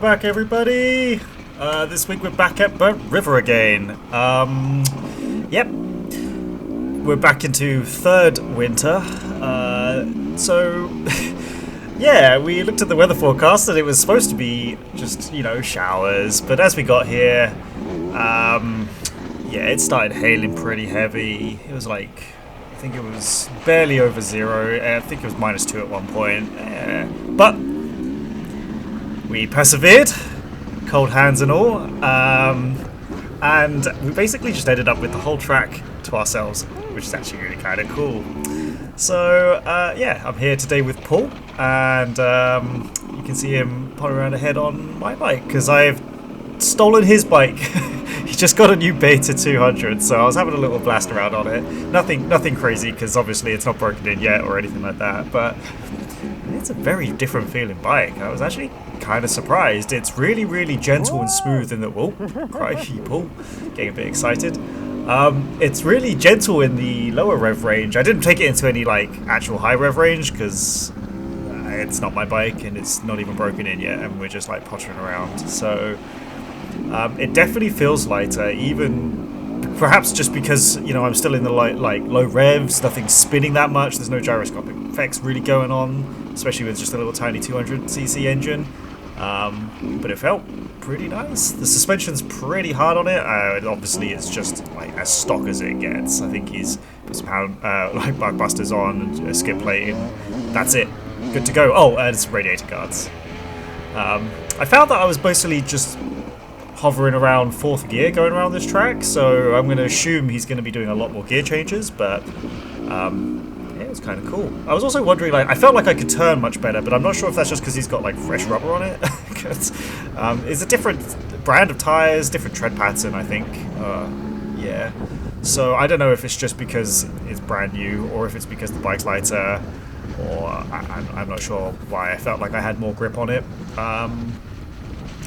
Welcome back, everybody. This week we're back at Burnt River again. Yep, we're back into third winter. So yeah, we looked at the weather forecast and it was supposed to be just, you know, showers. But as we got here, yeah, it started hailing pretty heavy. It was like, I think it was barely over zero. I think it was -2 at one point. But we persevered, cold hands and all, and we basically just ended up with the whole track to ourselves, which is actually really kind of cool. So yeah, I'm here today with Paul, and you can see him popping around ahead on my bike because I've stolen his bike. He just got a new Beta 200, so I was having a little blast around on it. Nothing crazy, because obviously it's not broken in yet or anything like that, but it's a very different feeling bike. I was actually kind of surprised. It's really, really gentle and smooth in the... Oh, crikey, Paul. Getting a bit excited. It's really gentle in the lower rev range. I didn't take it into any, like, actual high rev range, because it's not my bike, and it's not even broken in yet, and we're just, like, pottering around. So... it definitely feels lighter, even perhaps just because, you know, I'm still in the low revs, nothing's spinning that much, there's no gyroscopic effects really going on, especially with just a little tiny 200cc engine. But it felt pretty nice. The suspension's pretty hard on it. Obviously, it's just like as stock as it gets. I think he's put some like bug busters on and a skid plate, and that's it. Good to go. Oh, and some radiator guards. I found that I was basically just hovering around 4th gear going around this track, so I'm going to assume he's going to be doing a lot more gear changes, but yeah, it's kind of cool. I was also wondering, like, I felt like I could turn much better, but I'm not sure if that's just because he's got like fresh rubber on it. It's a different brand of tyres, different tread pattern, I think. Yeah, so I don't know if it's just because it's brand new or if it's because the bike's lighter, or I'm not sure why I felt like I had more grip on it.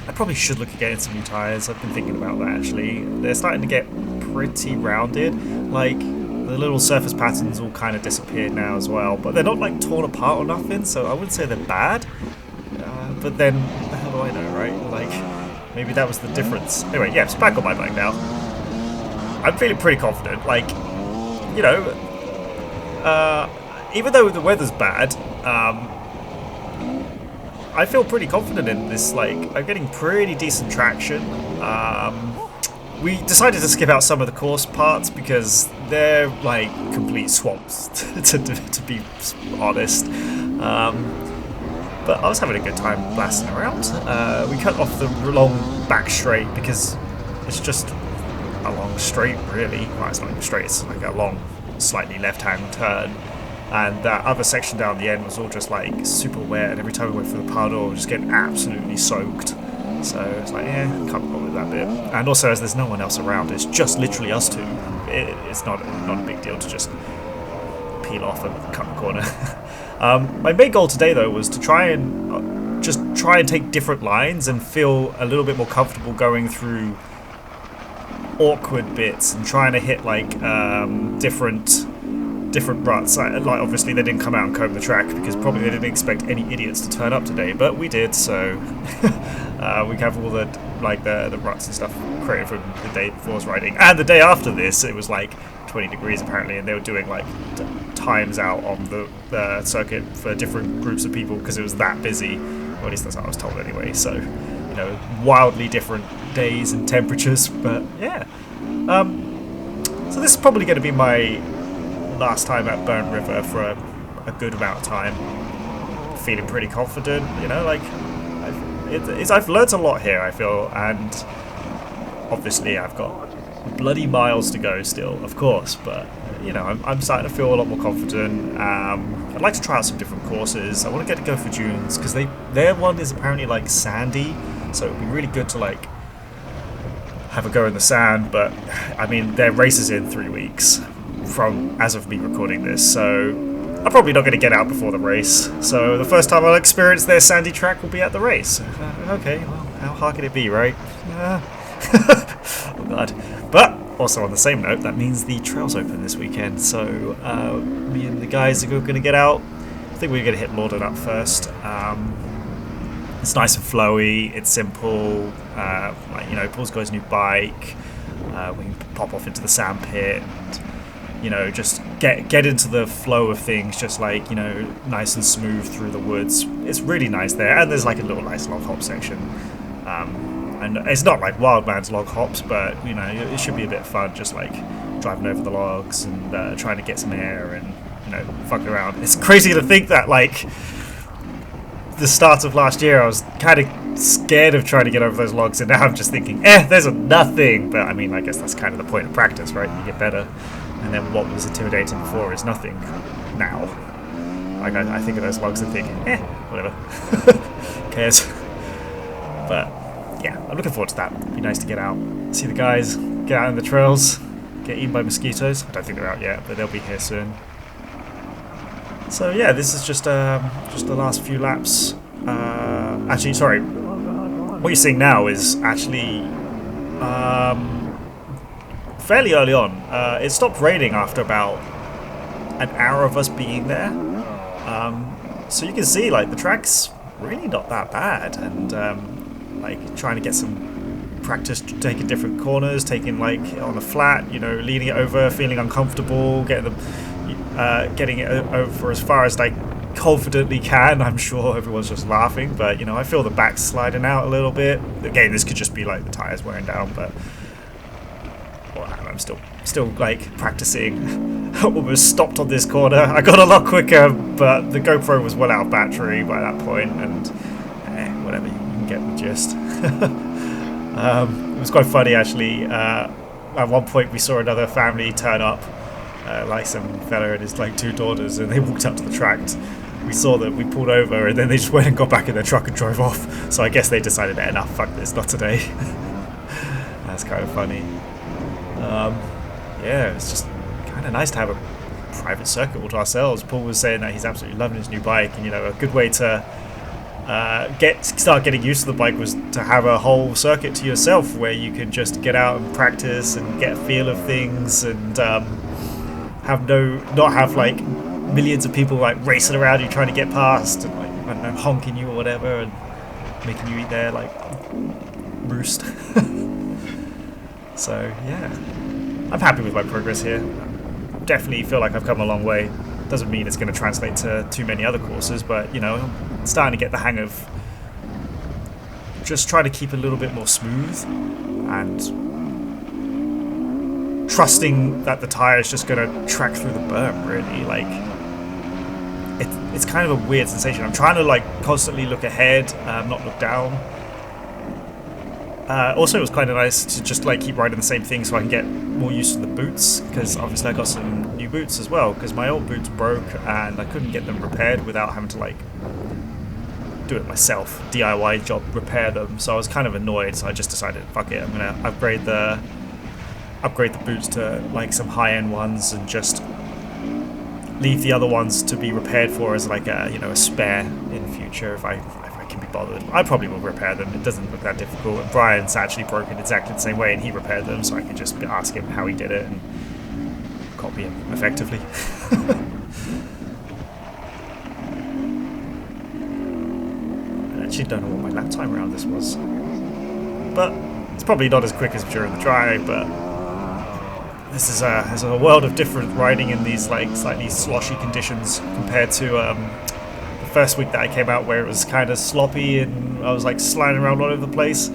I probably should look at getting some new tyres. I've been thinking about that actually. They're starting to get pretty rounded. Like, the little surface patterns all kind of disappeared now as well. But they're not like torn apart or nothing, so I wouldn't say they're bad. But then, the hell do I know, right? Like, maybe that was the difference. Anyway, yeah, it's back on my bike now. I'm feeling pretty confident. Like, you know, even though the weather's bad, I feel pretty confident in this. Like, I'm getting pretty decent traction. We decided to skip out some of the course parts because they're like complete swamps, to be honest. But I was having a good time blasting around. We cut off the long back straight because it's just a long straight, really. Well, it's not even straight, it's like a long, slightly left-hand turn. And that other section down the end was all just like super wet, and every time we went through the puddle, we were just getting absolutely soaked. So it's like, yeah, can't bother with that bit. And also, as there's no one else around, it's just literally us two. It's not a big deal to just peel off and cut the corner. My main goal today, though, was to try and take different lines and feel a little bit more comfortable going through awkward bits and trying to hit like different ruts. Like, obviously they didn't come out and comb the track because probably they didn't expect any idiots to turn up today, but we did. So we have all the ruts and stuff created from the day before's riding, and the day after this it was like 20 degrees apparently, and they were doing like times out on the circuit for different groups of people because it was that busy, or at least that's what I was told anyway. So, you know, wildly different days and temperatures, but yeah. So this is probably going to be my last time at Burnt River for a good amount of time. Feeling pretty confident, you know, like I've learnt a lot here, I feel, and obviously I've got bloody miles to go still, of course, but you know, I'm starting to feel a lot more confident. I'd like to try out some different courses. I want to get to go for dunes because their one is apparently like sandy, so it'd be really good to like have a go in the sand. But I mean, their race is in 3 weeks from as of me recording this, so I'm probably not going to get out before the race. So the first time I'll experience their sandy track will be at the race. Okay, well, how hard can it be, right? Oh god. But also on the same note, that means the trail's open this weekend, so me and the guys are going to get out. I think we're going to hit Lorden up first. It's nice and flowy. It's simple. Like, you know, Paul's got his new bike. We can pop off into the sand pit and, you know, just get into the flow of things, just like, you know, nice and smooth through the woods. It's really nice there, and there's like a little nice log hop section. And it's not like Wildman's log hops, but, you know, it should be a bit of fun, just like driving over the logs and trying to get some air and, you know, fucking around. It's crazy to think that, like, the start of last year I was kind of scared of trying to get over those logs, and now I'm just thinking, there's nothing. But I mean, I guess that's kind of the point of practice, right? You get better, and then what was intimidating before is nothing now. Like, I think of those logs and think, whatever. Who cares? But yeah, I'm looking forward to that. It'd be nice to get out, see the guys, get out in the trails, get eaten by mosquitoes. I don't think they're out yet, but they'll be here soon. So yeah, this is just the last few laps. Actually, sorry, what you're seeing now is actually fairly early on. It stopped raining after about an hour of us being there. So you can see, like, the track's really not that bad, and like trying to get some practice taking different corners, taking like on the flat, you know, leaning it over, feeling uncomfortable, getting it over as far as I confidently can. I'm sure everyone's just laughing, but, you know, I feel the back sliding out a little bit. Again, this could just be like the tires wearing down, but well, I'm still like practicing. Almost stopped on this corner. I got a lot quicker, but the GoPro was well out of battery by that point, and whatever, you can get the gist. It was quite funny, actually. At one point we saw another family turn up, like some fella and his like 2 daughters, and they walked up to the track. We saw that, we pulled over, and then they just went and got back in their truck and drove off. So I guess they decided, enough, fuck this, not today. That's kind of funny. Yeah, it's just kind of nice to have a private circuit all to ourselves. Paul was saying that he's absolutely loving his new bike, and, you know, a good way to start getting used to the bike was to have a whole circuit to yourself where you can just get out and practice and get a feel of things, and not have like millions of people like racing around you trying to get past and, like, I don't know, honking you or whatever and making you eat their like roost. So yeah, I'm happy with my progress here. Definitely feel like I've come a long way. Doesn't mean it's going to translate to too many other courses, but, you know, I'm starting to get the hang of just trying to keep a little bit more smooth and trusting that the tire is just going to track through the berm, really. Like, it's kind of a weird sensation. I'm trying to, like, constantly look ahead, not look down. Also, it was kind of nice to just like keep riding the same thing so I can get more used to the boots, because obviously I got some new boots as well, because my old boots broke and I couldn't get them repaired without having to like do it myself, DIY job, repair them. So I was kind of annoyed, so I just decided, fuck it, I'm gonna upgrade the boots to like some high-end ones and just leave the other ones to be repaired for as like a, you know, a spare in the future if I can be bothered. I probably will repair them. It doesn't look that difficult. And Brian's actually broken exactly the same way, and he repaired them, so I can just ask him how he did it and copy him effectively. I actually don't know what my lap time around this was, but it's probably not as quick as during the dry. But this is a world of different riding in these like slightly sloshy conditions compared to first week that I came out, where it was kind of sloppy and I was like sliding around all over the place. I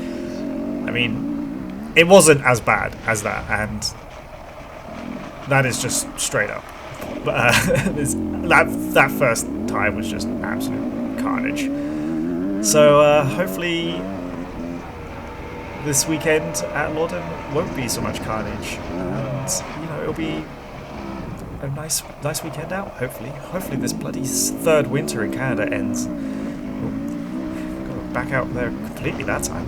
mean, it wasn't as bad as that, and that is just straight up. But that first time was just absolute carnage. So hopefully this weekend at Lawton won't be so much carnage, and, you know, it'll be a nice weekend out, hopefully. Hopefully this bloody third winter in Canada ends. Got to back out there completely that time.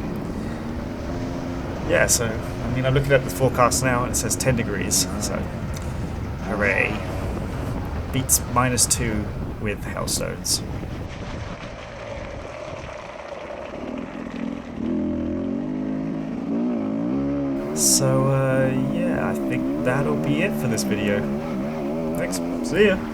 Yeah, so, I mean, I'm looking at the forecast now and it says 10 degrees, so hooray. Beats -2 with hailstones. So, yeah, I think that'll be it for this video. Thanks. See ya.